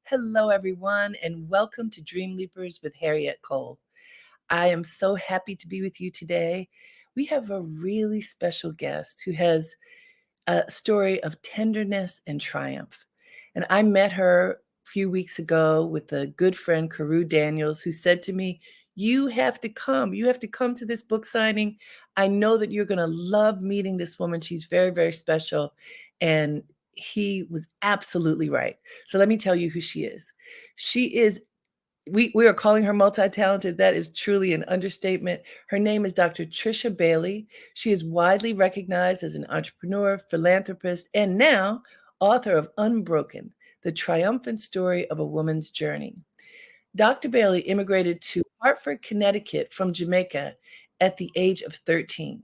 Hello, everyone, and welcome to Dream Leapers with Harriet Cole. I am so happy to be with you today. We have a really special guest who has a story of tenderness and triumph. And I met her a few weeks ago with a good friend, Carew Daniels, who said to me, "You have to come. You have to come to this book signing. I know that you're going to love meeting this woman. She's very, very special." And he was absolutely right. So let me tell you who she is. She is we are calling her multi-talented. That is truly an understatement. Her name is Dr. Trisha Bailey. She is widely recognized as an entrepreneur, philanthropist, and now author of Unbroken, the triumphant story of a woman's journey. Dr. Bailey immigrated to Hartford, Connecticut from Jamaica at the age of 13.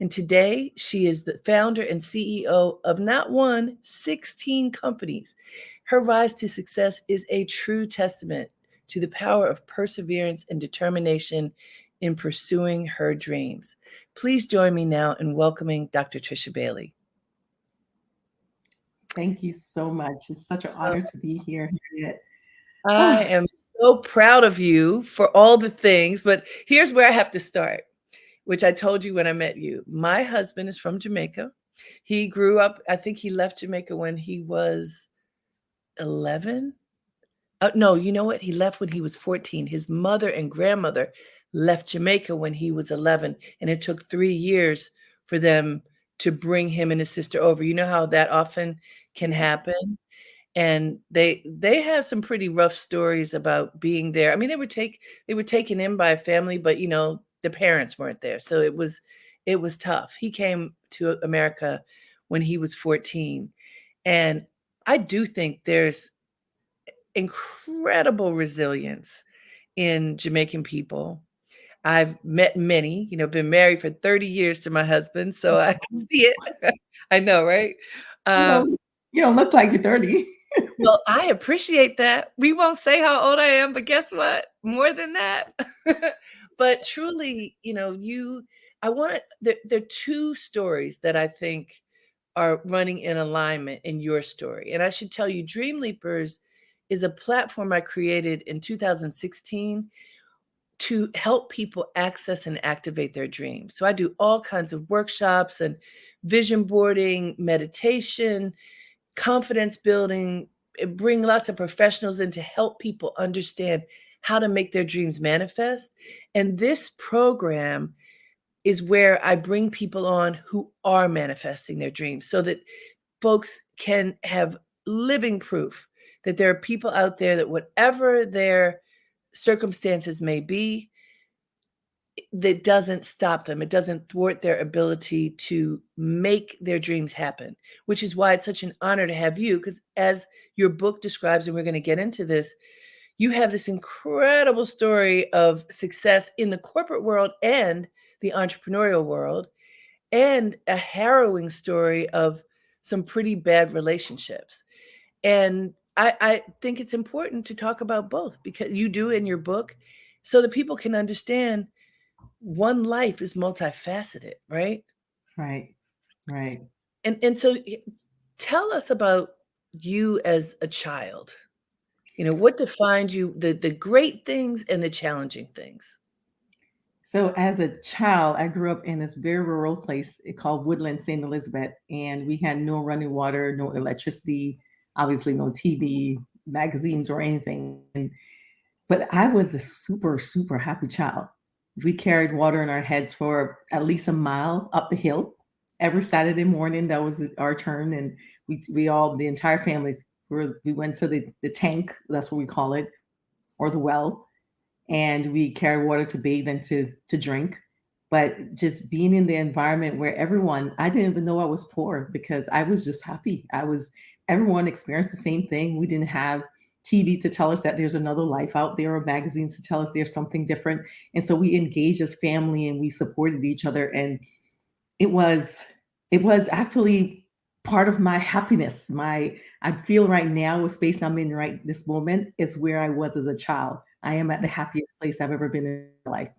And today she is the founder and CEO of not one, 16 companies. Her rise to success is a true testament to the power of perseverance and determination in pursuing her dreams. Please join me now in welcoming Dr. Trisha Bailey. Thank you so much. It's such an honor to be here, Harriet. I am so proud of you for all the things, but here's where I have to start, which I told you when I met you. My husband is from Jamaica. He grew up, I think he left Jamaica when he was 11. No, you know what? He left when he was 14. His mother and grandmother left Jamaica when he was 11, and it took 3 years for them to bring him and his sister over. You know how that often can happen? And they have some pretty rough stories about being there. I mean, they were taken in by a family, but you know, the parents weren't there. So it was tough. He came to America when he was 14. And I do think there's incredible resilience in Jamaican people. I've met many, you know, been married for 30 years to my husband, so I can see it. I know, right? You don't look like you're 30. Well, I appreciate that. We won't say how old I am, but guess what? More than that. But truly, you know, there are two stories that I think are running in alignment in your story. And I should tell you, Dream Leapers is a platform I created in 2016 to help people access and activate their dreams. So I do all kinds of workshops and vision boarding, meditation, confidence building, bring lots of professionals in to help people understand how to make their dreams manifest. And this program is where I bring people on who are manifesting their dreams so that folks can have living proof that there are people out there that whatever their circumstances may be, that doesn't stop them. It doesn't thwart their ability to make their dreams happen, which is why it's such an honor to have you, because as your book describes, and we're going to get into this, you have this incredible story of success in the corporate world and the entrepreneurial world, and a harrowing story of some pretty bad relationships. And I think it's important to talk about both, because you do in your book, so that people can understand one life is multifaceted, right? Right. And so tell us about you as a child. You know, what defined you, the great things and the challenging things? So as a child, I grew up in this very rural place called Woodland, St. Elizabeth, and we had no running water, no electricity, obviously no TV, magazines, or anything. But I was a super, super happy child. We carried water in our heads for at least a mile up the hill. Every Saturday morning, that was our turn. And we all, the entire family, we went to the tank, that's what we call it, or the well. And we carried water to bathe and to drink. But just being in the environment where I didn't even know I was poor because I was just happy. Everyone experienced the same thing. We didn't have TV to tell us that there's another life out there, or magazines to tell us there's something different. And so we engaged as family and we supported each other. And it was it was actually part of my happiness. I feel right now, the space I'm in right this moment is where I was as a child. I am at the happiest place I've ever been in my life.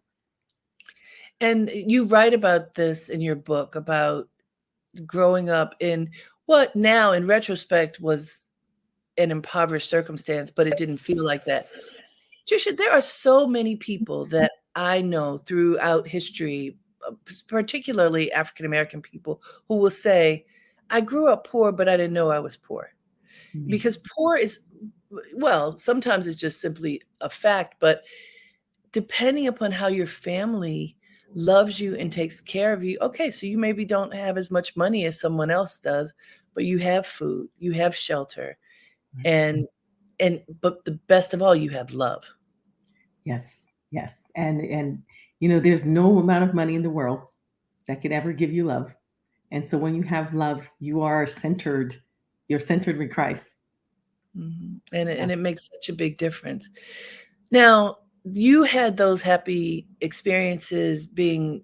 And you write about this in your book about growing up in what now in retrospect was an impoverished circumstance, but it didn't feel like that. Trisha, there are so many people that I know throughout history, particularly African American people, who will say, I grew up poor, but I didn't know I was poor. Mm. Because poor is, well, sometimes it's just simply a fact, but depending upon how your family loves you and takes care of you, okay, so you maybe don't have as much money as someone else does, but you have food, you have shelter, Right. and but the best of all, you have love. Yes, yes. And there's no amount of money in the world that could ever give you love. And so when you have love, you are centered. You're centered with Christ. Mhm, and Yeah. it makes such a big difference. Now, you had those happy experiences being,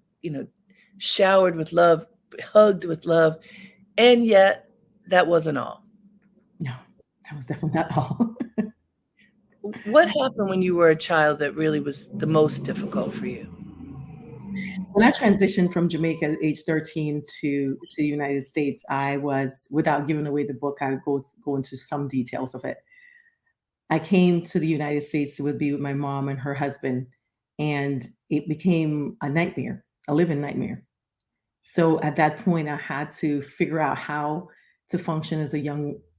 showered with love, hugged with love, and yet that wasn't all. No, that was definitely not all. What happened when you were a child that really was the most difficult for you? When I transitioned from Jamaica at age 13 to the United States, I was, without giving away the book, I would go into some details of it. I came to the United States to be with my mom and her husband, and it became a nightmare, a living nightmare. So at that point, I had to figure out how to function as a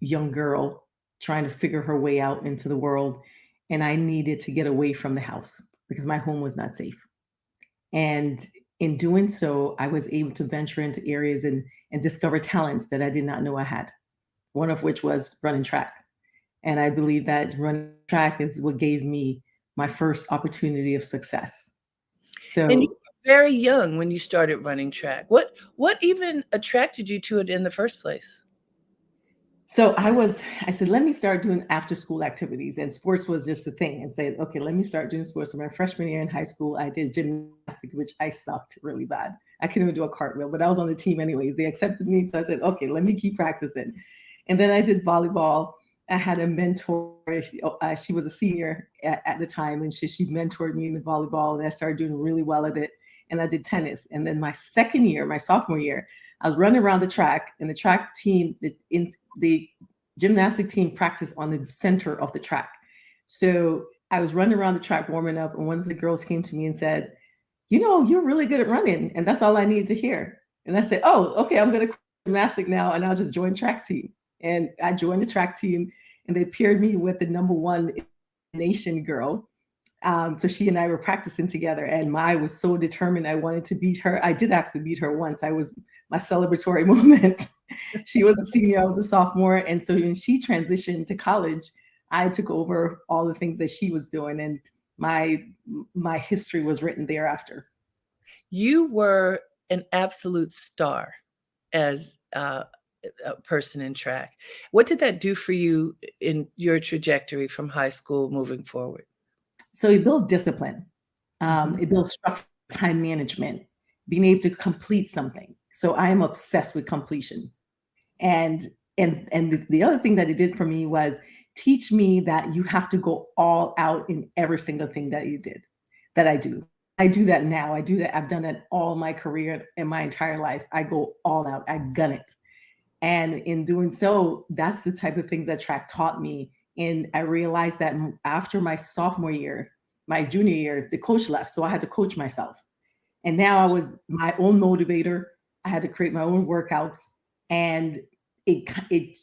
young girl trying to figure her way out into the world, and I needed to get away from the house because my home was not safe. And in doing so, I was able to venture into areas and discover talents that I did not know I had. One of which was running track. And I believe that running track is what gave me my first opportunity of success. And you So were very young when you started running track. What even attracted you to it in the first place? So I said, let me start doing after school activities. And sports was just a thing. And said, okay, let me start doing sports. So my freshman year in high school, I did gymnastics, which I sucked really bad. I couldn't even do a cartwheel, but I was on the team anyways. They accepted me. So I said, okay, let me keep practicing. And then I did volleyball. I had a mentor. She was a senior at the time, and she mentored me in the volleyball. And I started doing really well at it. And I did tennis. And then my second year, my sophomore year, I was running around the track, and the track team, the gymnastic team practiced on the center of the track. So I was running around the track warming up, and one of the girls came to me and said, you're really good at running. And that's all I needed to hear. And I said, oh, okay, I'm going to quit gymnastic now, and I'll just join track team. And I joined the track team, and they paired me with the number one nation girl. So she and I were practicing together, and I was so determined. I wanted to beat her. I did actually beat her once. I was my celebratory moment. She was a senior, I was a sophomore, and so when she transitioned to college, I took over all the things that she was doing, and my history was written thereafter. You were an absolute star as a person in track. What did that do for you in your trajectory from high school moving forward? So it builds discipline. Mhm. It builds structure, time management, being able to complete something. So I am obsessed with completion. And the other thing that it did for me was teach me that you have to go all out in every single thing that I do. I do that now. I do that. I've done it all my career and my entire life. I go all out. I gun it. And in doing so, that's the type of things that track taught me. And I realized that after my sophomore year, my junior year, the coach left. So I had to coach myself. And now I was my own motivator. I had to create my own workouts. And it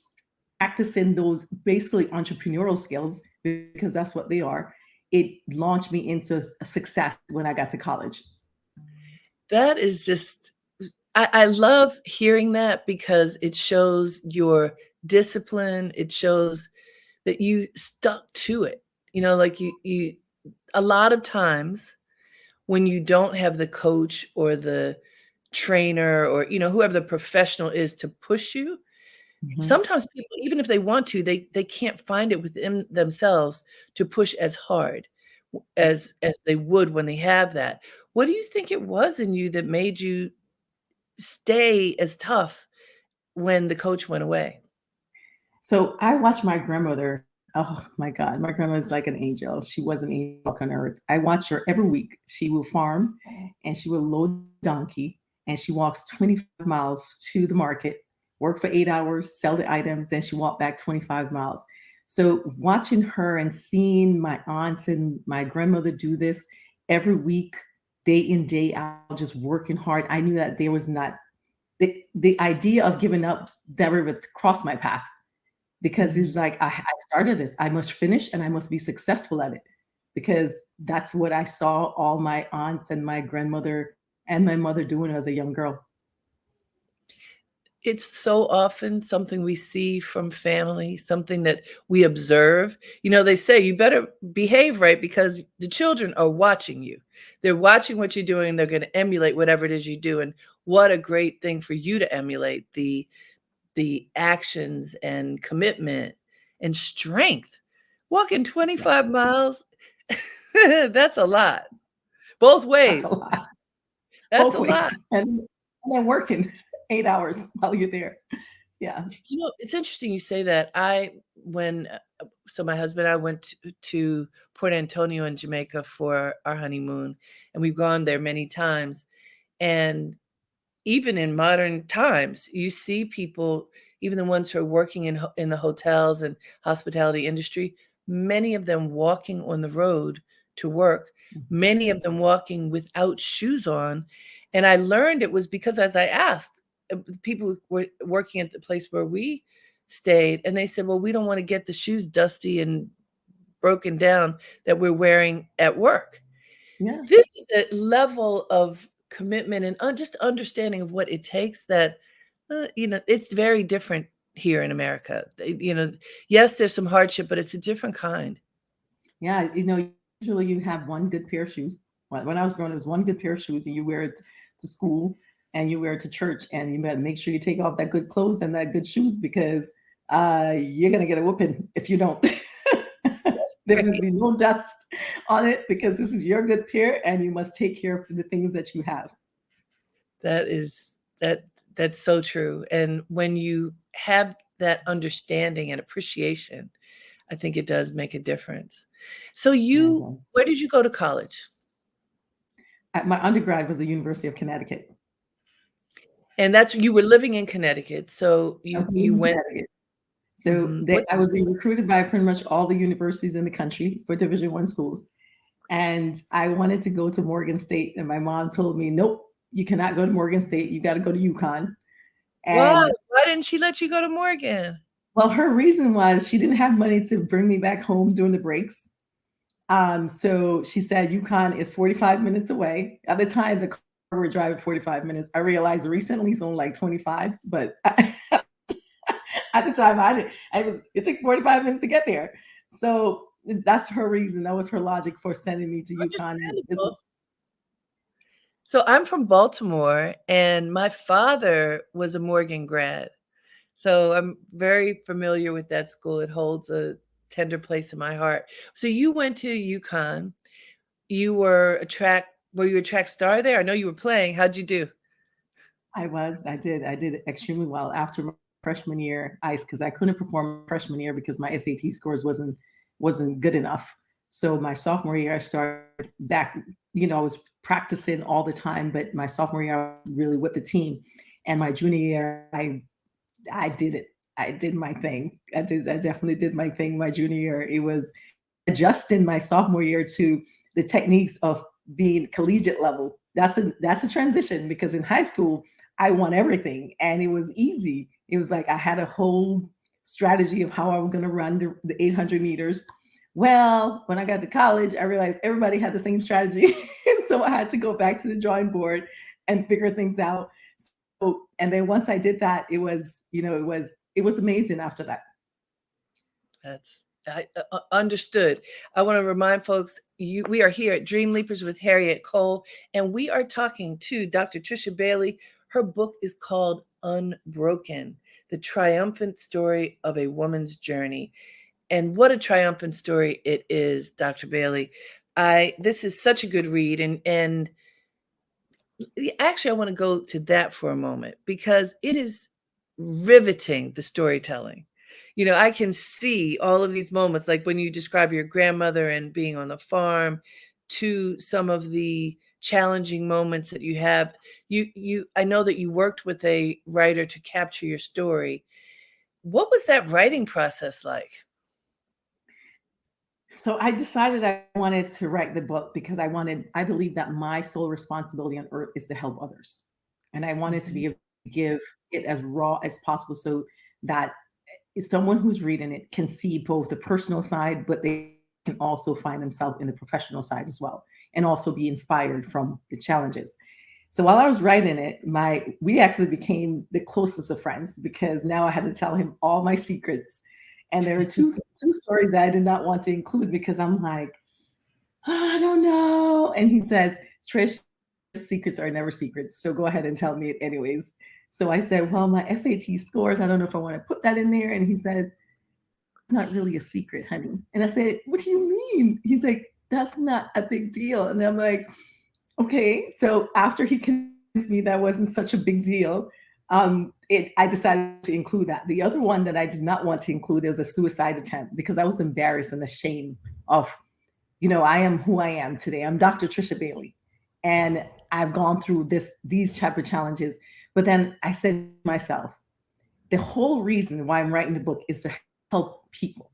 practicing those basically entrepreneurial skills, because that's what they are. It launched me into a success when I got to college. That is just I love hearing that because it shows your discipline, it shows that you stuck to it. Like you a lot of times when you don't have the coach or the trainer or, whoever the professional is to push you, Mhm. Sometimes people, even if they want to, they can't find it within themselves to push as hard as they would when they have that. What do you think it was in you that made you stay as tough when the coach went away? So I watched my grandmother. Oh my God, my grandma's like an angel. She was an angel on earth. I watch her every week. She will farm and she will load the donkey and she walks 25 miles to the market, work for 8 hours, sell the items, then she walked back 25 miles. So watching her and seeing my aunts and my grandmother do this every week, day in, day out, just working hard, I knew that there was not the idea of giving up never would cross my path because he Mhm. was like, I started this. I must finish and I must be successful at it because that's what I saw all my aunts and my grandmother and my mother doing as a young girl. It's so often something we see from family, something that we observe. You know, they say you better behave right because the children are watching you. They're watching what you're doing. They're going to emulate whatever it is you do. And what a great thing for you to emulate the actions and commitment and strength. Walking Yeah, 25 miles, that's a lot. Both that's a ways. lot, That's both a lot. ways. And then working 8 hours while you're there. Yeah. You know, it's interesting you say that. I when so my husband and I went to Port Antonio in Jamaica for our honeymoon, and we've gone there many times. And even in modern times, you see people, even the ones who are working in the hotels and hospitality industry, many of them walking on the road to work, Mhm. many of them walking without shoes on. And I learned it was because as I asked, people who were working at the place where we stayed, and they said, "Well, we don't wanna get the shoes dusty and broken down that we're wearing at work." Yeah, This is a level of commitment and just understanding of what it takes that, it's very different here in America. Yes, there's some hardship, but it's a different kind. yeah. Usually you have one good pair of shoes. When I was growing, up, it was one good pair of shoes, and you wear it to school and you wear it to church, and you better make sure you take off that good clothes and that good shoes because you're gonna get a whooping if you don't. There will Right. be no dust on it because this is your good pair, and you must take care of the things that you have. That is that's so true, and when you have that understanding and appreciation, I think it does make a difference. So Yeah, it you does. where did you go to college? My undergrad was the University of Connecticut. And that's you were living in Connecticut, so I was you in went. Connecticut. So Mhm. What I would be recruited by pretty much all the universities in the country for Division I schools. And I wanted to go to Morgan State, and my mom told me, "Nope, you cannot go to Morgan State. You got to go to UConn." Why? And Why didn't she let you go to Morgan? well, her reason was she didn't have money to bring me back home during the breaks. So she said UConn is 45 minutes away. At the time, the car we were driving 45 minutes. I realized recently it's only like 25, but at the time I didn't. It took 45 minutes to get there. So that's her reason. That was her logic for sending me to UConn. And it's Understandable. So I'm from Baltimore, and my father was a Morgan grad. So I'm very familiar with that school. It holds a tender place in my heart. So you went to UConn. You were you a track star there? I know you were playing. How'd you do? I did extremely well after my freshman year, ice because I couldn't perform freshman year because my SAT scores wasn't good enough. So my sophomore year, I started back. I was practicing all the time, but my sophomore year, I was really with the team. And my junior year, I did it. I did my thing. I definitely did my thing. My junior year, it was adjusting my sophomore year to the techniques of being collegiate level. That's a transition because in high school I won everything and it was easy. It was like I had a whole strategy of how I was going to run the 800 meters. Well, when I got to college, I realized everybody had the same strategy. So I had to go back to the drawing board and figure things out. So, and then once I did that, it was amazing after that. That's understood. I want to remind folks we are here at Dream Leapers with Harriet Cole, and we are talking to Dr. Trisha Bailey. Her book is called Unbroken. The Triumphant Story of a Woman's Journey. And what a triumphant story it is, Dr. Bailey. This is such a good read, and actually I want to go to that for a moment because it is riveting, the storytelling. I can see all of these moments, like when you describe your grandmother and being on the farm, to some of the challenging moments that you have. I know that you worked with a writer to capture your story. What was that writing process like? So I decided I wanted to write the book because I believe that my sole responsibility on earth is to help others. And I wanted to Mhm. be able to give it as raw as possible so that someone who's reading it can see both the personal side, but they can also find themselves in the professional side as well, and also be inspired from the challenges. So while I was writing it, we actually became the closest of friends because now I had to tell him all my secrets. And there were two stories that I did not want to include because I'm like, "Oh, I don't know." And he says, "Trish, secrets are never secrets. So go ahead and tell me it anyways." So I said, "Well, my SAT scores, I don't know if I want to put that in there." And he said, "Not really a secret, honey." And I said, "What do you mean?" He's like, "That's not a big deal." And I'm like, okay. So after he convinced me that wasn't such a big deal, I decided to include that. The other one that I did not want to include, there was a suicide attempt because I was embarrassed and ashamed of, I am who I am today. I'm Dr. Trisha Bailey. And I've gone through these type of challenges. But then I said to myself, the whole reason why I'm writing the book is to help people.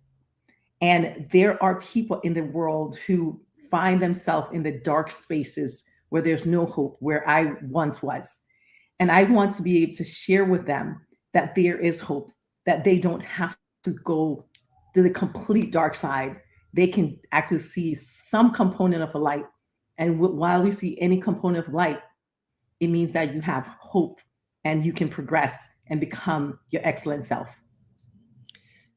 And there are people in the world who find themselves in the dark spaces where there's no hope, where I once was. And I want to be able to share with them that there is hope, that they don't have to go to the complete dark side. They can actually see some component of a light. And while you see any component of light, it means that you have hope and you can progress and become your excellent self.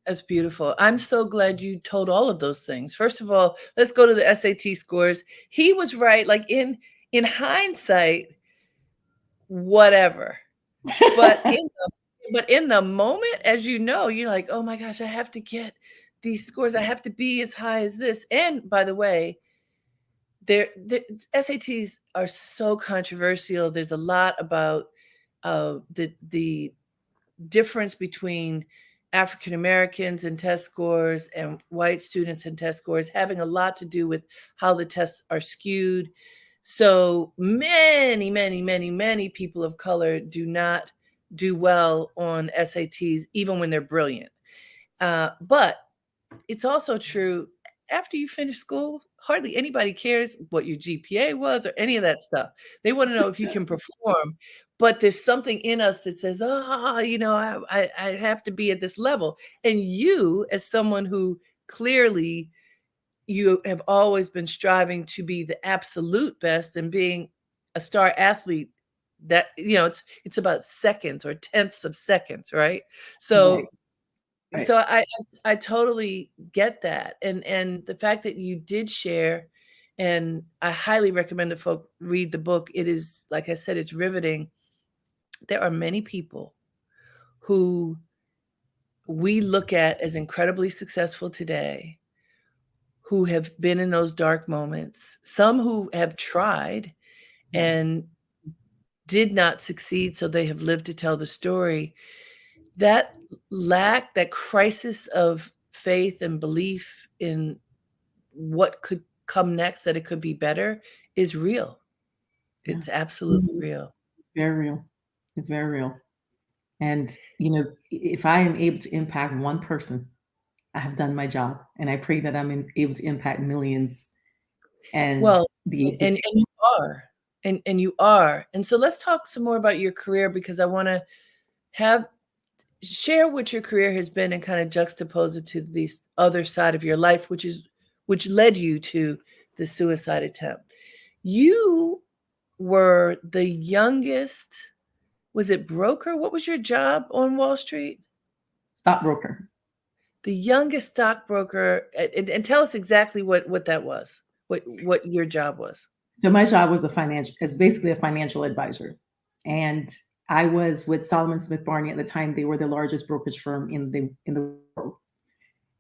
That's beautiful. I'm so glad you told all of those things. First of all, let's go to the SAT scores. He was right. Like in hindsight, whatever. But in the moment, as you know, you're like, oh my gosh, I have to get these scores. I have to be as high as this. And by the way, the SATs are so controversial. There's a lot about the difference between African Americans and test scores and white students and test scores having a lot to do with how the tests are skewed. So many, many, many, many people of color do not do well on SATs, even when they're brilliant. But it's also true after you finish school, hardly anybody cares what your GPA was or any of that stuff. They want to know if you can perform. But there's something in us that says, oh, I have to be at this level. And you, as someone who clearly you have always been striving to be the absolute best and being a star athlete, that it's about seconds or tenths of seconds, right? Right, So right. so I totally get that, and the fact that you did share, and I highly recommend that folk read the book. It is, like I said, it's riveting. There are many people who we look at as incredibly successful today who have been in those dark moments, some who have tried Yeah, and did not succeed, so they have lived to tell the story. That that crisis of faith and belief in what could come next, that it could be better, is real. yeah. It's absolutely Mhm. real. Very real. It's very real. And, if I am able to impact one person, I have done my job. And I pray that able to impact millions and Well, be able to and you are, and you are. And so let's talk some more about your career because I wanna have share what your career has been and kinda juxtapose it to the other side of your life, which led you to the suicide attempt. You were the youngest, was it broker? What was your job on Wall Street? stockbroker. The youngest stockbroker, and tell us exactly what that was, what your job was. So my job was it's basically a financial advisor. And I was with Solomon Smith Barney at the time. They were the largest brokerage firm in the world.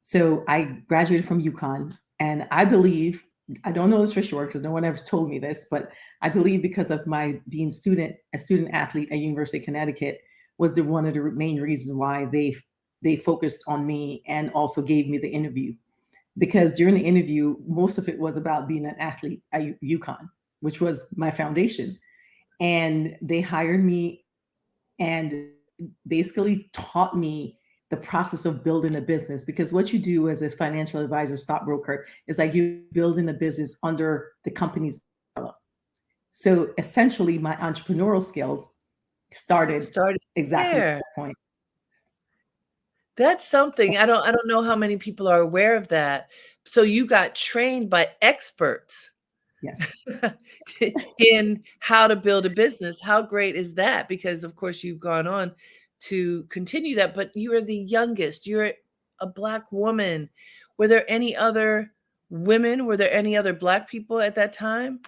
So I graduated from UConn, and I believe, I don't know this for sure because no one ever told me this, but I believe because of my being a student athlete at University of Connecticut, was one of the main reasons why they focused on me and also gave me the interview. Because during the interview, most of it was about being an athlete at UConn, which was my foundation. And they hired me and basically taught me the process of building a business, because what you do as a financial advisor, stockbroker, is like you building a business under the company's umbrella. So essentially my entrepreneurial skills started Started exactly at there. that point. That's something. I don't know how many people are aware of that. So you got trained by experts Yes. in how to build a business. How great is that? Because of course you've gone on to continue that, but you are the youngest. You're a Black woman. Were there any other women? Were there any other Black people at that time?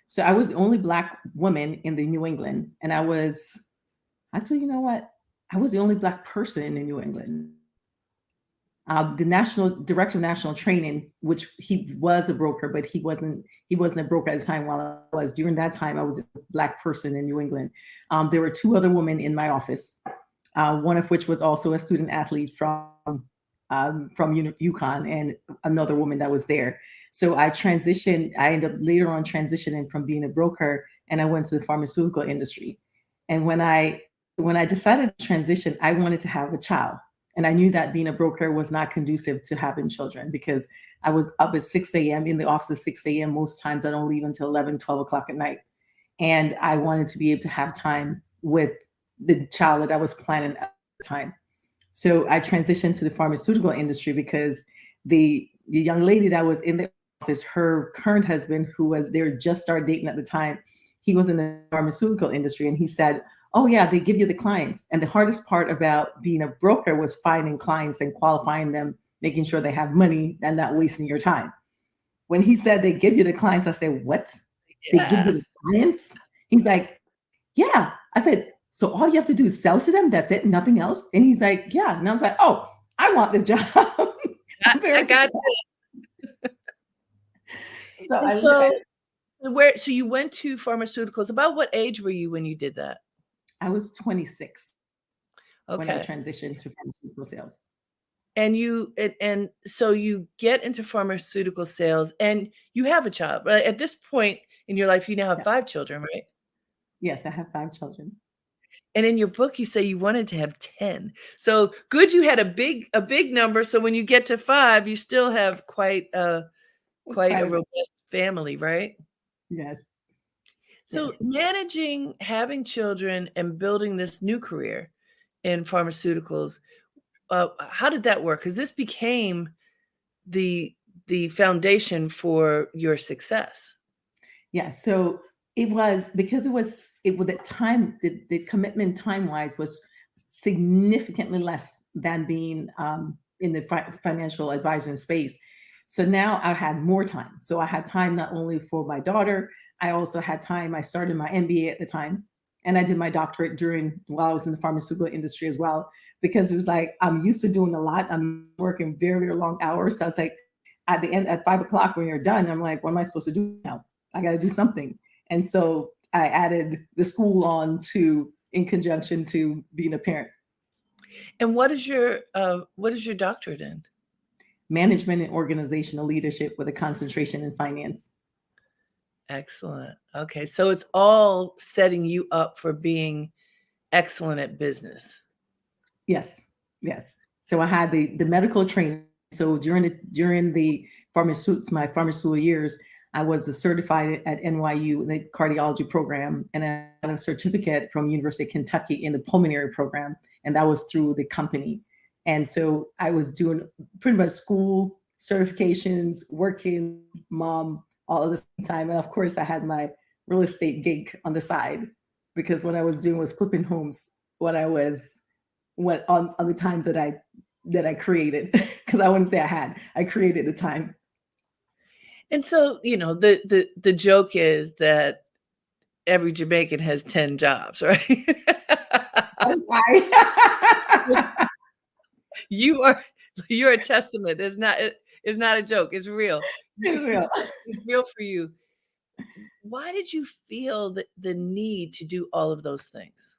So I was the only Black woman in the New England. And I was, actually, you know what? I was the only Black person in the New England. The national director of national training, which he was a broker, but he wasn't a broker at the time. While I was during that time, I was a Black person in New England. There were two other women in my office, one of which was also a student athlete from UConn, and another woman that was there. So I transitioned. I ended up later on transitioning from being a broker, and I went to the pharmaceutical industry. And when I decided to transition, I wanted to have a child. And I knew that being a broker was not conducive to having children, because I was up at 6 a.m. in the office at 6 a.m. Most times I don't leave until 11, 12 o'clock at night. And I wanted to be able to have time with the child that I was planning at the time. So I transitioned to the pharmaceutical industry because the young lady that was in the office, her current husband, who was they were just started dating at the time, he was in the pharmaceutical industry, and he said, "Oh yeah, they give you the clients." And the hardest part about being a broker was finding clients and qualifying them, making sure they have money and not wasting your time. When he said they give you the clients, I said, "What? They give you Yeah. the clients?" He's like, "Yeah." I said, "So all you have to do is sell to them? That's it? Nothing else?" And he's like, "Yeah." And I was like, "Oh, I want this job." I'm I very got excited. it. So And I so decided so you went to pharmaceuticals. About what age were you when you did that? I was 26 when I Okay. transitioned to pharmaceutical sales. And so you get into pharmaceutical sales and you have a child, right? At this point in your life, you now have Yeah. 5 children, right? Yes, I have 5 children. And in your book, you say you wanted to have 10. So good you had a big number, so when you get to 5, you still have quite a Quite a, robust family, right? yes, yes. So managing having children and building this new career in pharmaceuticals, how did that work? Because this became the the foundation for your success. Yeah, so it was because it was at time the commitment time wise was significantly less than being in the financial advising space. So now I had more time. So I had time not only for my daughter, I also had time. I started my MBA at the time, and I did my doctorate during while I was in the pharmaceutical industry as well, because it was like I'm used to doing a lot. I'm working very, very long hours. So I was like, at the end at 5 o'clock when you're done, I'm like, what am I supposed to do now? I got to do something. And so I added the school on to in conjunction to being a parent. And what is your doctorate in? Management and organizational leadership with a concentration in finance. Excellent. Okay, so it's all setting you up for being excellent at business. Yes, yes. So I had the medical training. So during the my pharmaceutical years, I was a certified at NYU in the cardiology program, and I had a certificate from University of Kentucky in the pulmonary program, and that was through the company. And so I was doing pretty much school certifications, working, mom, all of the same time, and of course I had my real estate gig on the side, because what I was doing was flipping homes. What I was what on the time that I created, because I wouldn't say I created the time. And so, the joke is that every Jamaican has 10 jobs, right? I'm sorry. You are you're a testament. It's not a joke. It's real. It's real. It's real for you. Why did you feel the need to do all of those things?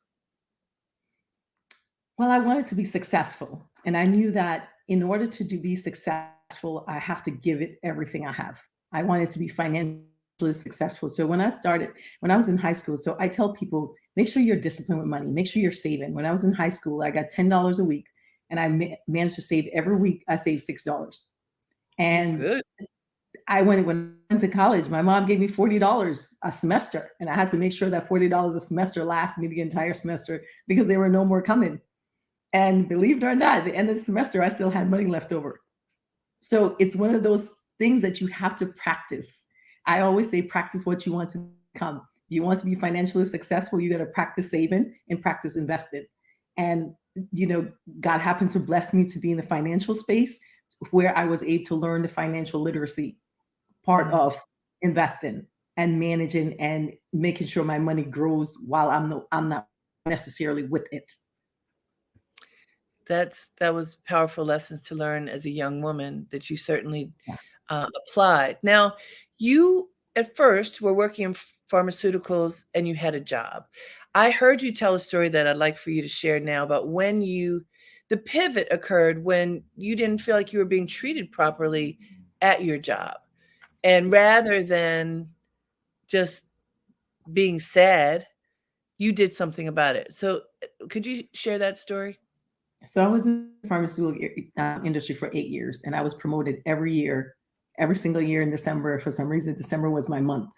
Well, I wanted to be successful, and I knew that in order to be successful, I have to give it everything I have. I wanted to be financially successful. So when I was in high school, so I tell people, make sure you're disciplined with money, make sure you're saving. When I was in high school, I got $10 a week, and I managed to save every week. I saved $6, Oh, and good. when I went to college, my mom gave me $40 a semester, and I had to make sure that $40 a semester lasts me the entire semester because there were no more coming. And believe it or not, at the end of the semester, I still had money left over. So it's one of those things that you have to practice. I always say, practice what you want to become. You want to be financially successful, you got to practice saving and practice investing. And, you know, God happened to bless me to be in the financial space where I was able to learn the financial literacy part Mm. of investing and managing and making sure my money grows while I'm not necessarily with it. That was powerful lessons to learn as a young woman that you certainly Yeah. applied. Now, you at first were working in pharmaceuticals and you had a job. I heard you tell a story that I'd like for you to share now about the pivot occurred when you didn't feel like you were being treated properly at your job. And rather than just being sad, you did something about it. So, could you share that story? So I was in the pharmaceutical industry for 8 years, and I was promoted every year, every single year in December. For some reason, December was my month,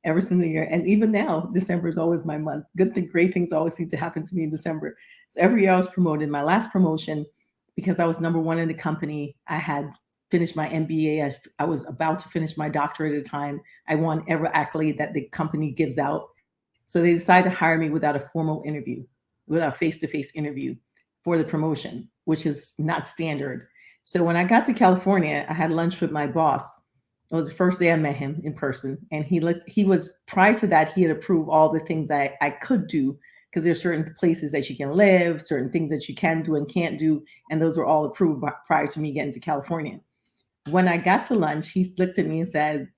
every single year. And even now, December is always my month. Great things always seem to happen to me in December. So every year I was promoted. My last promotion, because I was number one in the company, I had finished my MBA. I was about to finish my doctorate at the time. I won every accolade that the company gives out. So they decided to hire me without a formal interview, without a face-to-face interview for the promotion, which is not standard. So when I got to California, I had lunch with my boss. It was the first day I met him in person. And he was, prior to that, he had approved all the things I could do because there's certain places that you can live, certain things that you can do and can't do. And those were all approved prior to me getting to California. When I got to lunch, he looked at me and said,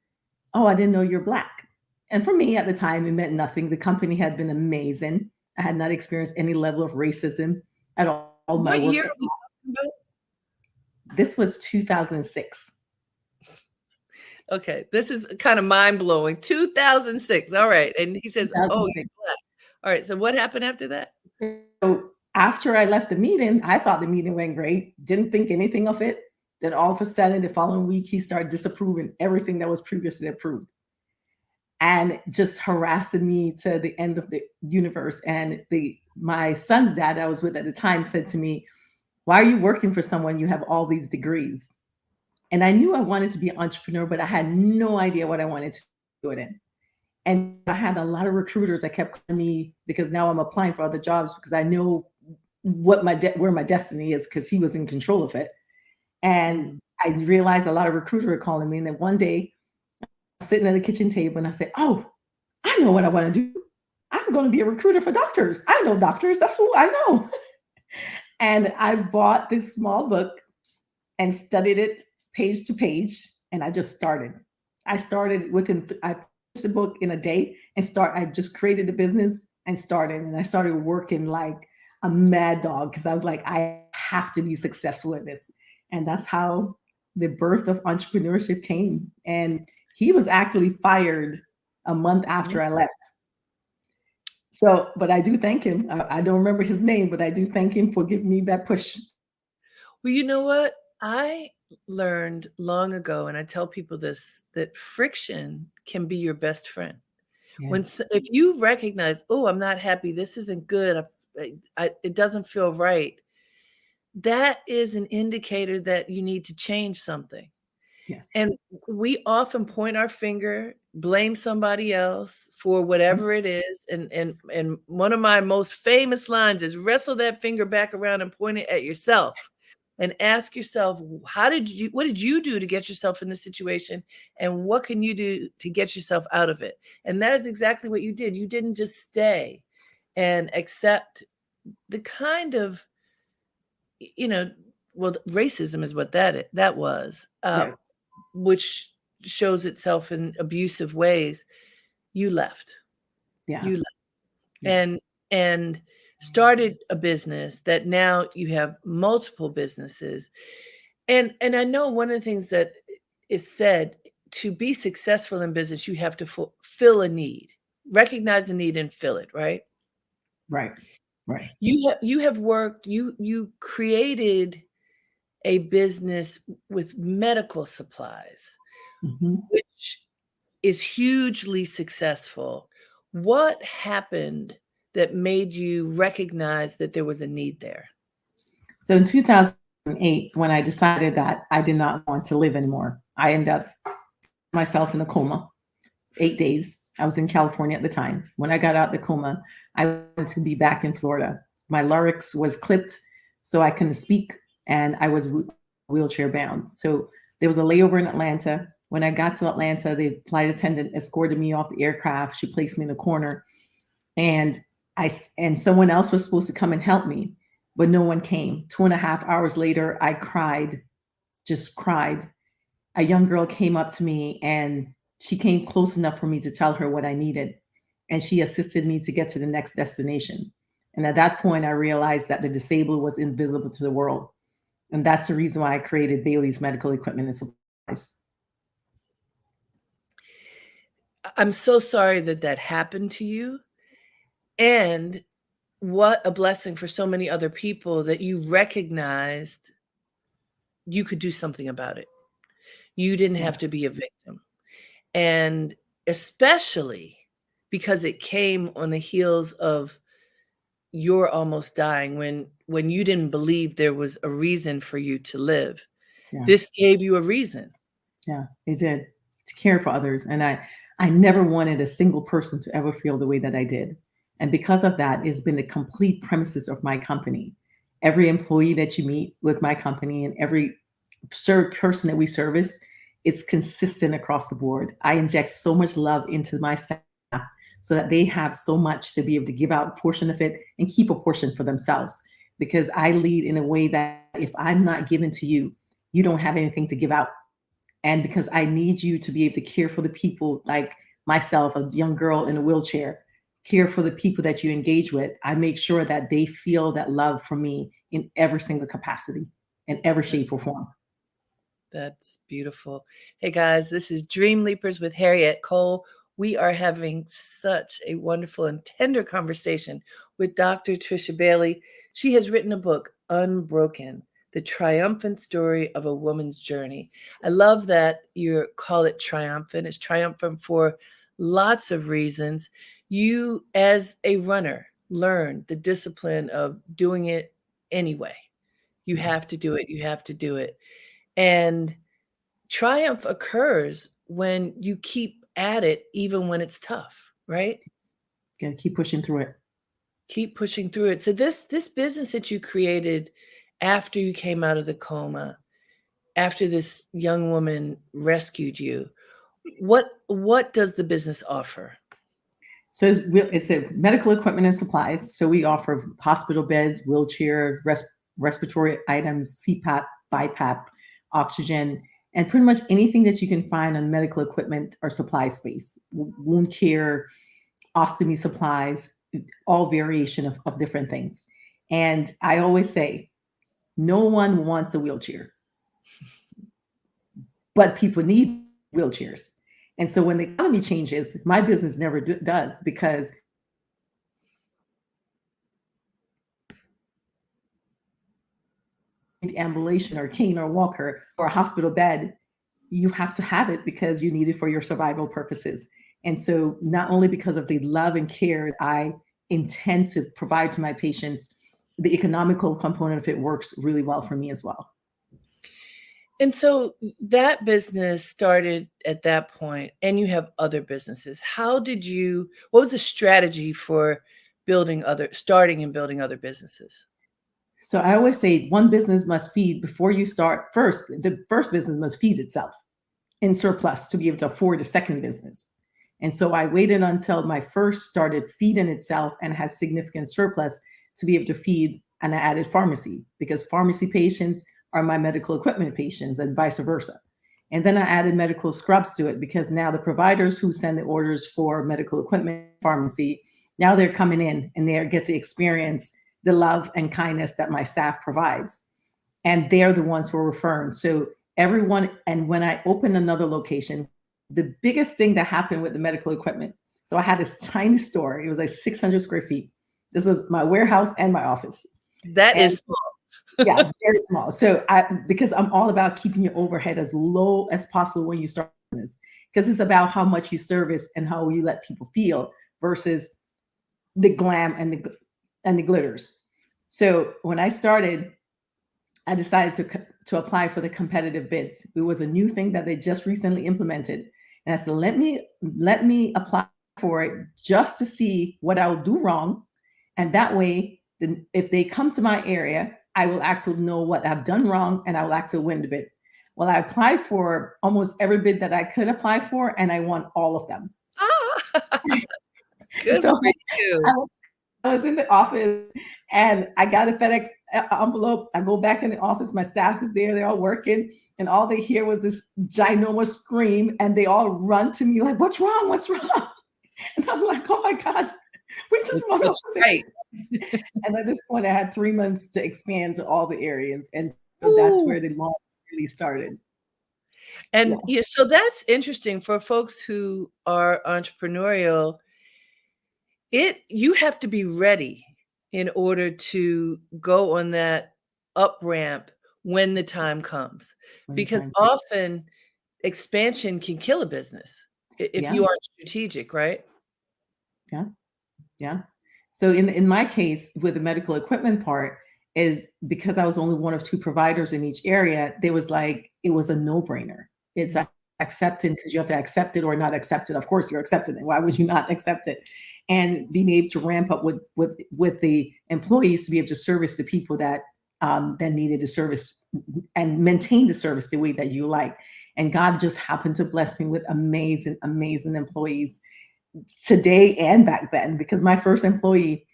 "Oh, I didn't know you're Black." And for me at the time, it meant nothing. The company had been amazing. I had not experienced any level of racism at all. My What work. year are we talking about? This was 2006. Okay, this is kind of mind-blowing. 2006, all right, and he says, "Oh, you're 2006. Black." All right, so what happened after that? So after I left the meeting, I thought the meeting went great. Didn't think anything of it. Then all of a sudden, the following week, he started disapproving everything that was previously approved and just harassing me to the end of the universe. And my son's dad I was with at the time said to me, "Why are you working for someone you have all these degrees?" And I knew I wanted to be an entrepreneur, but I had no idea what I wanted to do it in. And I had a lot of recruiters that kept calling me because now I'm applying for other jobs because I know where my destiny is because he was in control of it. And Mm. I realized a lot of recruiters were calling me. And then one day I'm sitting at the kitchen table and I said, "Oh, I know what I want to do. I'm going to be a recruiter for doctors. I know doctors. That's who I know." And I bought this small book and studied it page to page. And I just started. I finished the book in a day and I just created a business and started. And I started working like a mad dog because I was like, I have to be successful at this. And that's how the birth of entrepreneurship came. And he was actually fired a month Mm. after I left. So, but I do thank him. I don't remember his name, but I do thank him for giving me that push. Well, you know what? I learned long ago, and I tell people this, that friction can be your best friend. Yes. If you recognize, "Oh, I'm not happy. This isn't good. It doesn't feel right." That is an indicator that you need to change something. Yes. And we often point our finger, blame somebody else for Mhm. whatever it is, and one of my most famous lines is, "Wrestle that finger back around and point it at yourself." and ask yourself, what did you do to get yourself in this situation? And what can you do to get yourself out of it? And that is exactly what you did. You didn't just stay and accept the kind of, you know, well, racism is what that was, Right. which shows itself in abusive ways. You left. Yeah. You left Yeah. and started a business that now you have multiple businesses. And I know one of the things that is said, to be successful in business, you have to fill a need, recognize a need and fill it, right? Right. Right. You have worked, you created a business with medical supplies, Mhm. which is hugely successful. What happened that made you recognize that there was a need there? So in 2008, when I decided that I did not want to live anymore, I ended up myself in a coma, 8 days. I was in California at the time. When I got out the coma, I wanted to be back in Florida. My larynx was clipped, so I couldn't speak, and I was wheelchair bound. So there was a layover in Atlanta. When I got to Atlanta, the flight attendant escorted me off the aircraft. She placed me in the corner, and and someone else was supposed to come and help me, but no one came. 2.5 hours later, I cried, just cried. A young girl came up to me, and she came close enough for me to tell her what I needed. And she assisted me to get to the next destination. And at that point, I realized that the disabled was invisible to the world. And that's the reason why I created Bailey's Medical Equipment and Supplies. I'm so sorry that that happened to you. And what a blessing for so many other people that you recognized you could do something about it. You didn't Yeah, have to be a victim. And especially because it came on the heels of your almost dying, when you didn't believe there was a reason for you to live. yeah. This gave you a reason. Yeah, they did, to care for others. And I never wanted a single person to ever feel the way that I did. And because of that, it's been the complete premises of my company. Every employee that you meet with my company and every person that we service, it's consistent across the board. I inject so much love into my staff so that they have so much to be able to give out a portion of it and keep a portion for themselves. Because I lead in a way that if I'm not giving to you, you don't have anything to give out. And because I need you to be able to care for the people like myself, a young girl in a wheelchair, care for the people that you engage with, I make sure that they feel that love from me in every single capacity, in every shape or form. That's beautiful. Hey guys, this is Dream Leapers with Harriet Cole. We are having such a wonderful and tender conversation with Dr. Trisha Bailey. She has written a book, Unbroken, the triumphant story of a woman's journey. I love that you call it triumphant. It's triumphant for lots of reasons. You, as a runner, learned the discipline of doing it anyway. You Yeah. have to do it. You have to do it. And triumph occurs when you keep at it, even when it's tough, right? Gotta keep pushing through it. Keep pushing through it. So this business that you created after you came out of the coma, after this young woman rescued you, what does the business offer? So it's a medical equipment and supplies. So we offer hospital beds, wheelchair, respiratory items, CPAP, BiPAP, oxygen, and pretty much anything that you can find on medical equipment or supply space. Wound care, ostomy supplies, all variation of different things. And I always say, no one wants a wheelchair, but people need wheelchairs. And so when the economy changes, my business never does because ambulation or cane or walker or a hospital bed, you have to have it because you need it for your survival purposes. And so, not only because of the love and care I intend to provide to my patients, the economical component of it works really well for me as well. And so that business started at that point, and you have other businesses. What was the strategy for starting and building other businesses? So I always say one business must feed before you start first. The first business must feed itself in surplus to be able to afford a second business. And so I waited until my first started feeding itself and has significant surplus to be able to feed. And I added pharmacy because pharmacy patients are my medical equipment patients and vice versa. And then I added medical scrubs to it because now the providers who send the orders for medical equipment pharmacy, now they're coming in and they get to experience the love and kindness that my staff provides. And they're the ones who are referring. So everyone, and when I opened another location, the biggest thing that happened with the medical equipment. So I had this tiny store. It was like 600 square feet. This was my warehouse and my office. That And is small. yeah, very small. So because I'm all about keeping your overhead as low as possible when you start this, because it's about how much you service and how you let people feel versus the glam and the glitters. So when I started, I decided to apply for the competitive bids. It was a new thing that they just recently implemented, and I said, let me apply for it just to see what I'll do wrong, and that way, then if they come to my area, I will actually know what I've done wrong, and I will actually win the bid. Well, I applied for almost every bid that I could apply for, and I won all of them. Ah, good So for I you. I was in the office and I got a FedEx envelope. I go back in the office. My staff is there. They're all working. And all they hear was this ginormous scream. And they all run to me like, what's wrong? What's wrong? And I'm like, oh my God, we just won all What's of this. right? And at this point, I had 3 months to expand to all the areas. And so that's Ooh. where the launch really started. And Yeah. yeah, so that's interesting for folks who are entrepreneurial. You have to be ready in order to go on that up ramp when the time comes, When the because time. often expansion can kill a business if Yeah. you aren't strategic, right? Yeah. Yeah. So in my case, with the medical equipment part, is because I was only one of two providers in each area, there was like it was a no-brainer. It's Mm. accepted because you have to accept it or not accept it. Of course, you're accepting it. Why would you not accept it? And being able to ramp up with the employees to be able to service the people that needed the service and maintain the service the way that you like. And God just happened to bless me with amazing, amazing employees today and back then because my first employee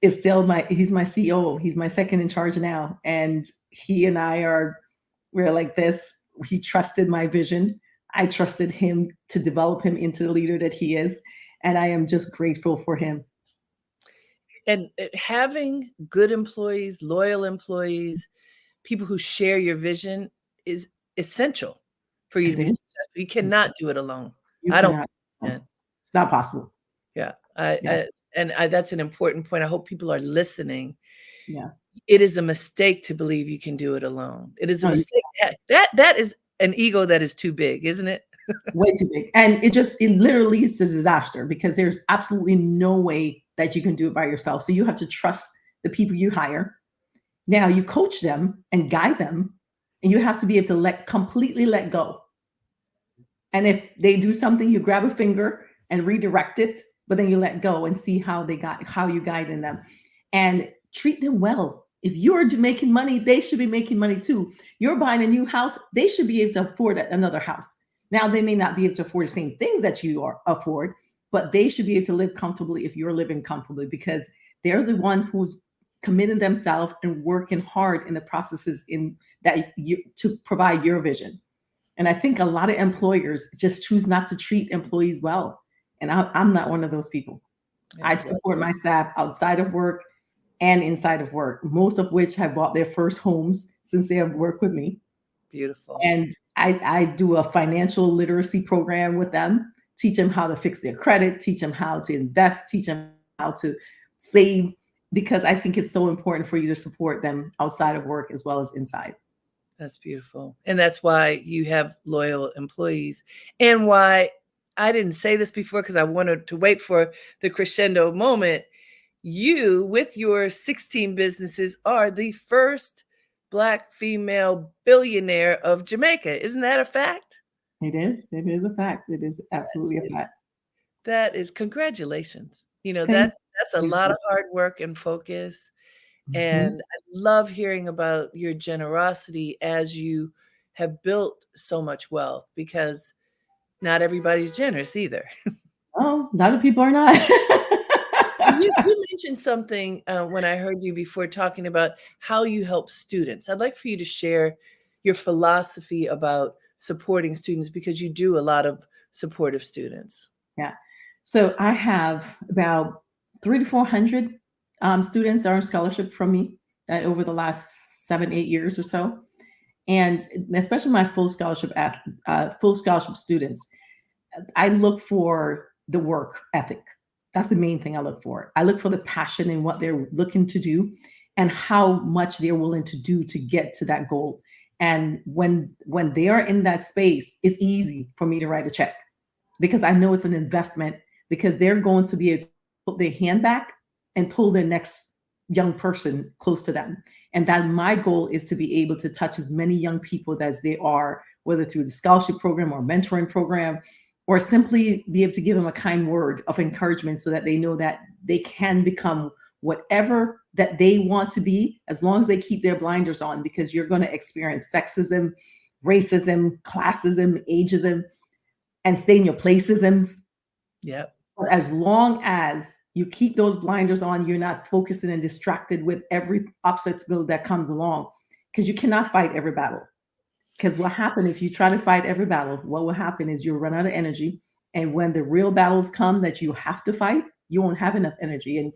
is still he's my COO. He's my second in charge now. And he and we're like this. He trusted my vision. I trusted him to develop him into the leader that he is. And I am just grateful for him. And having good employees, loyal employees, people who share your vision is essential for you to It be is. successful. You cannot do it alone. You I don't cannot. can. It's not possible. Yeah, Yeah. that's an important point. I hope people are listening. Yeah. It is a mistake to believe you can do it alone. It is a No, mistake. That is an ego that is too big, isn't it? way too big. And it literally leads to disaster because there's absolutely no way that you can do it by yourself. So you have to trust the people you hire. Now you coach them and guide them, and you have to be able to completely let go. And if they do something, you grab a finger and redirect it, but then you let go and see how you guiding them, and treat them well. If you're making money, they should be making money too. You're buying a new house, they should be able to afford another house. Now they may not be able to afford the same things that afford, but they should be able to live comfortably if you're living comfortably because they're the one who's committing themselves and working hard in the processes in that you to provide your vision. And I think a lot of employers just choose not to treat employees well. And I'm not one of those people. Yeah, I support my staff outside of work and inside of work, most of which have bought their first homes since they have worked with me. beautiful. And I do a financial literacy program with them, teach them how to fix their credit, teach them how to invest, teach them how to save, because I think it's so important for you to support them outside of work as well as inside. That's beautiful. And that's why you have loyal employees and why I didn't say this before because I wanted to wait for the crescendo moment. You, with your 16 businesses, are the first Black female billionaire of Jamaica. Isn't that a fact? It is. It is a fact. It is absolutely a fact. That is congratulations. Thank That's a you. lot of hard work and focus, Mhm. And I love hearing about your generosity as you have built so much wealth, because not everybody's generous either. Oh, a lot of people are not. Well, you mentioned something, when I heard you before talking about how you help students. I'd like for you to share your philosophy about supporting students, because you do a lot of supportive students. Yeah. So I have about 300 to 400 students are on scholarship from me over the last 7, 8 years or so. And especially my full scholarship students, I look for the work ethic. That's the main thing I look for. I look for the passion in what they're looking to do and how much they're willing to do to get to that goal. And when they are in that space, it's easy for me to write a check because I know it's an investment because they're going to be able to put their hand back and pull their next young person close to them. And that my goal is to be able to touch as many young people as they are, whether through the scholarship program or mentoring program, or simply be able to give them a kind word of encouragement so that they know that they can become whatever that they want to be as long as they keep their blinders on, because you're going to experience sexism, racism, classism, ageism, and stay in your placeisms. Yep. But as long as you keep those blinders on, you're not focusing and distracted with every obstacle that comes along, because you cannot fight every battle. Because what happens if you try to fight every battle, what will happen is you'll run out of energy. And when the real battles come that you have to fight, you won't have enough energy.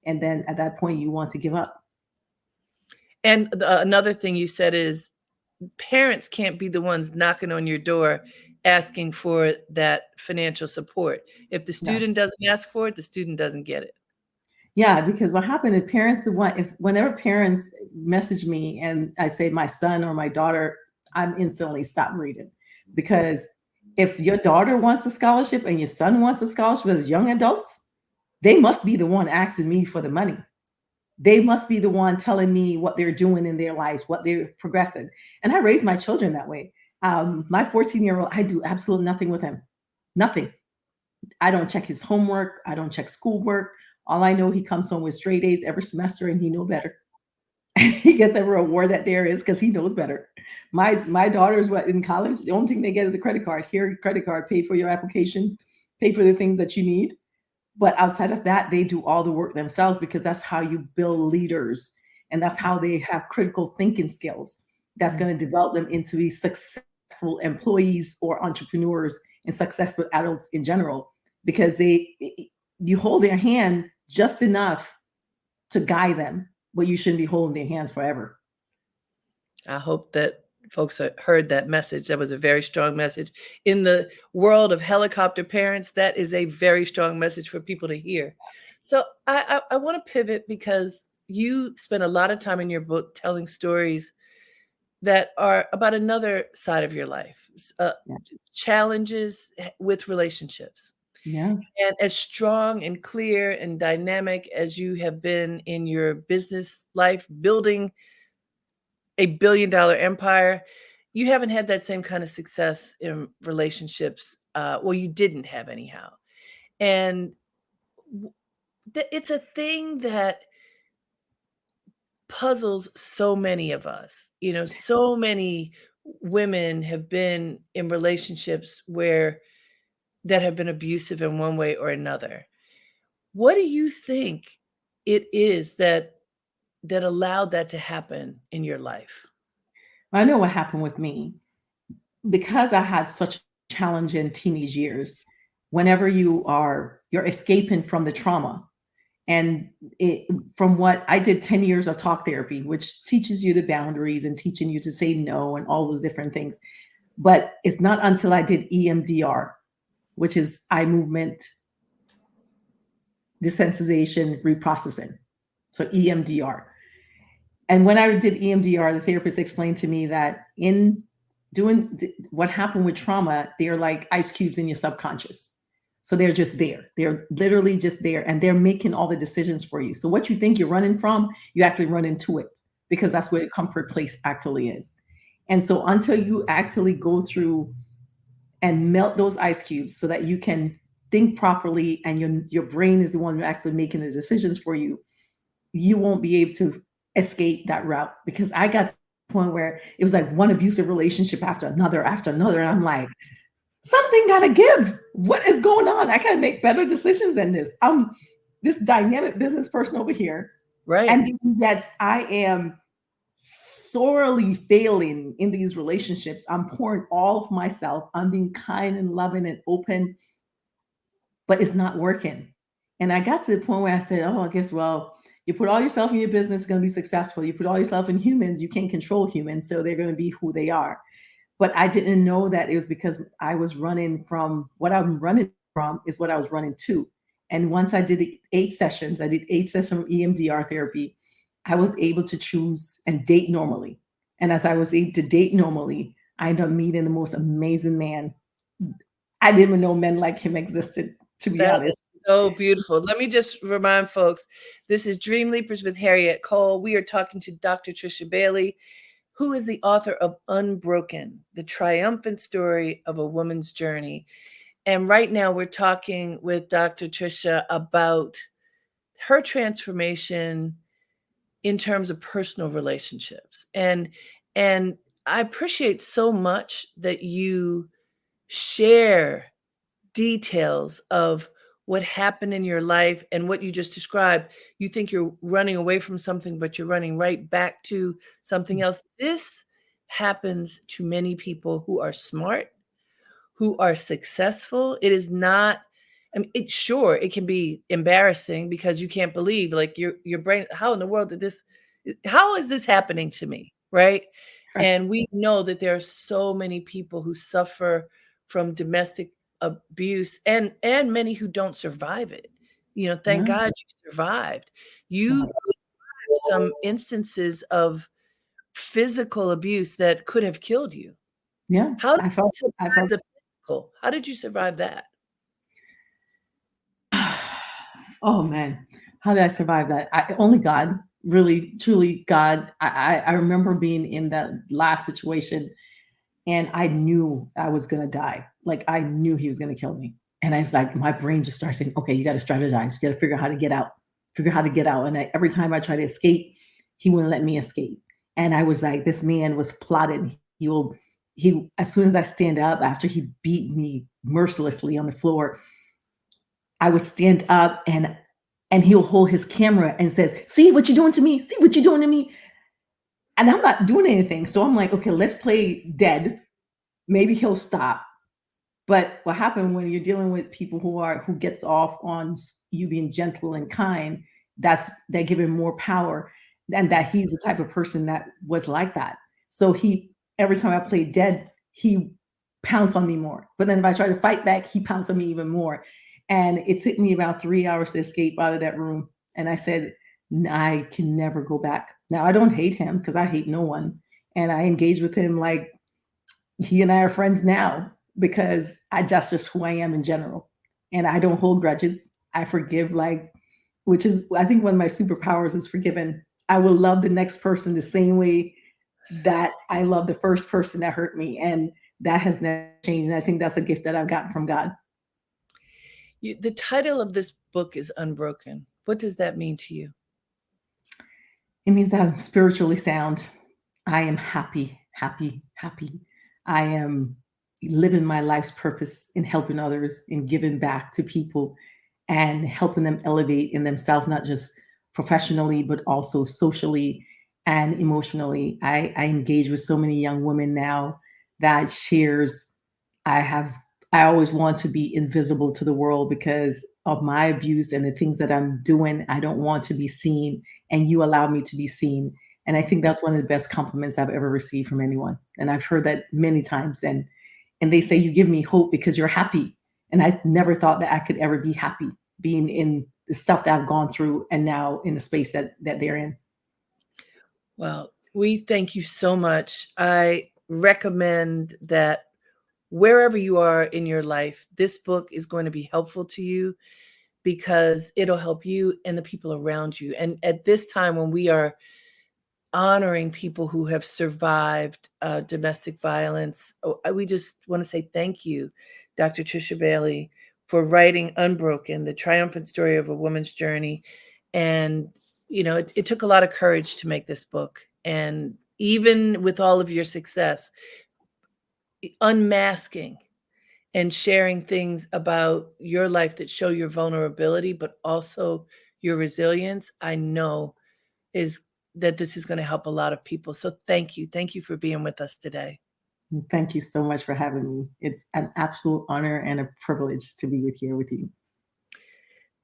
And then at that point, you want to give up. And another thing you said is parents can't be the ones knocking on your door asking for that financial support. If the No. student doesn't ask for it, the student doesn't get it. Yeah, because what happened if parents want if whenever parents message me and I say my son or my daughter, I'm instantly stop reading. Because if your daughter wants a scholarship and your son wants a scholarship as young adults, they must be the one asking me for the money. They must be the one telling me what they're doing in their lives, what they're progressing. And I raise my children that way. My 14-year-old, I do absolutely nothing with him. Nothing. I don't check his homework. I don't check schoolwork. All I know, he comes home with straight A's every semester, and he know better. He gets every award that there is because he knows better. My daughters, what in college, the only thing they get is a credit card. Here, credit card, pay for your applications, pay for the things that you need. But outside of that, they do all the work themselves because that's how you build leaders, and that's how they have critical thinking skills. That's Mm. going to develop them into be successful employees or entrepreneurs and successful adults in general because you hold their hand just enough to guide them, but you shouldn't be holding their hands forever. I hope that folks heard that message. That was a very strong message. In the world of helicopter parents, that is a very strong message for people to hear. So I want to pivot because you spend a lot of time in your book telling stories that are about another side of your life, Yeah. challenges with relationships. Yeah. And as strong and clear and dynamic as you have been in your business life, building a $1 billion empire, you haven't had that same kind of success in relationships. Well, you didn't have anyhow. And it's a thing that puzzles so many of us. You know, so many women have been in relationships where that have been abusive in one way or another. What do you think it is that allowed that to happen in your life? I know what happened with me because I had such challenging teenage years. Whenever you're escaping from the trauma, and it, from what I did 10 years of talk therapy, which teaches you the boundaries and teaching you to say no and all those different things. But it's not until I did EMDR, which is eye movement desensitization reprocessing. So EMDR. And when I did EMDR, the therapist explained to me that in what happened with trauma, they're like ice cubes in your subconscious. So they're just there. They're literally just there and they're making all the decisions for you. So what you think you're running from, you actually run into it because that's where the comfort place actually is. And so until you actually go through and melt those ice cubes so that you can think properly and your brain is the one who actually making the decisions for you, you won't be able to escape that route because I got to the point where it was like one abusive relationship after another. And I'm like, something gotta give. What is going on? I gotta make better decisions than this. I'm this dynamic business person over here. Right. And yet I am sorely failing in these relationships. I'm pouring all of myself. I'm being kind and loving and open, but it's not working. And I got to the point where I said, oh, I guess, well, you put all yourself in your business, it's going to be successful. You put all yourself in humans, you can't control humans. So they're going to be who they are. But I didn't know that it was because I was running from what I'm running from is what I was running to. And once I did 8 sessions, I did 8 sessions of EMDR therapy. I was able to choose and date normally. And as I was able to date normally, I ended up meeting the most amazing man. I didn't even know men like him existed, to be That is honest. so beautiful. Let me just remind folks, this is Dream Leapers with Harriet Cole. We are talking to Dr. Trisha Bailey, who is the author of Unbroken, the triumphant story of a woman's journey. And right now we're talking with Dr. Trisha about her transformation in terms of personal relationships. And I appreciate so much that you share details of what happened in your life and what you just described. You think you're running away from something, but you're running right back to something else. This happens to many people who are smart, who are successful. It is not, I mean, it sure it can be embarrassing because you can't believe like your brain, how in the world did this, how is this happening to me? Right. Right. And we know that there are so many people who suffer from domestic abuse and many who don't survive it. You know, thank Yeah. God you survived. You God. have some instances of physical abuse that could have killed you. Yeah. How did I you felt, I survive felt, the physical? How did you survive that? oh man, how did I survive that? Only God, really, truly God. I remember being in that last situation and I knew I was going to die. Like I knew he was going to kill me. And I was like, my brain just started saying, okay, you got to strategize. You got to figure out how to get out, figure out how to get out. And every time I tried to escape, he wouldn't let me escape. And I was like, this man was plotting. As soon as I stand up after he beat me mercilessly on the floor, I would stand up and he'll hold his camera and says, see what you're doing to me? See what you're doing to me? And I'm not doing anything. So I'm like, okay, let's play dead. Maybe he'll stop. But what happened when you're dealing with people who gets off on you being gentle and kind, they give him more power, and that he's the type of person that was like that. So he every time I played dead, he pounced on me more. But then if I try to fight back, he pounced on me even more. And it took me about 3 hours to escape out of that room. And I said, I can never go back. Now I don't hate him because I hate no one. And I engage with him like he and I are friends now because that's just who I am in general. And I don't hold grudges. I forgive, like, which is, I think one of my superpowers is forgiving. I will love the next person the same way that I love the first person that hurt me. And that has never changed. And I think that's a gift that I've gotten from God. The title of this book is Unbroken. What does that mean to you? It means that I'm spiritually sound. I am happy, happy, happy. I am living my life's purpose in helping others, in giving back to people and helping them elevate in themselves, not just professionally, but also socially and emotionally. I engage with so many young women now that shares. I have, I always want to be invisible to the world because of my abuse and the things that I'm doing. I don't want to be seen, and you allow me to be seen. And I think that's one of the best compliments I've ever received from anyone. And I've heard that many times. And they say you give me hope because you're happy. And I never thought that I could ever be happy being in the stuff that I've gone through and now in the space that they're in. Well, we thank you so much. I recommend that wherever you are in your life, this book is going to be helpful to you because it'll help you and the people around you. And at this time when we are honoring people who have survived domestic violence, we just want to say thank you, Dr. Trisha Bailey, for writing Unbroken, the triumphant story of a woman's journey. And it took a lot of courage to make this book. And even with all of your success, unmasking and sharing things about your life that show your vulnerability, but also your resilience, I know is that this is going to help a lot of people. So thank you. Thank you for being with us today. Thank you so much for having me. It's an absolute honor and a privilege to be here with you.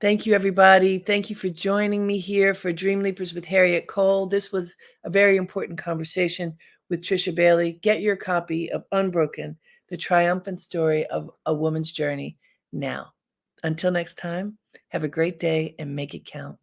Thank you, everybody. Thank you for joining me here for Dream Leapers with Harriet Cole. This was a very important conversation with Trisha Bailey. Get your copy of Unbroken, the triumphant story of a woman's journey now. Until next time, have a great day and make it count.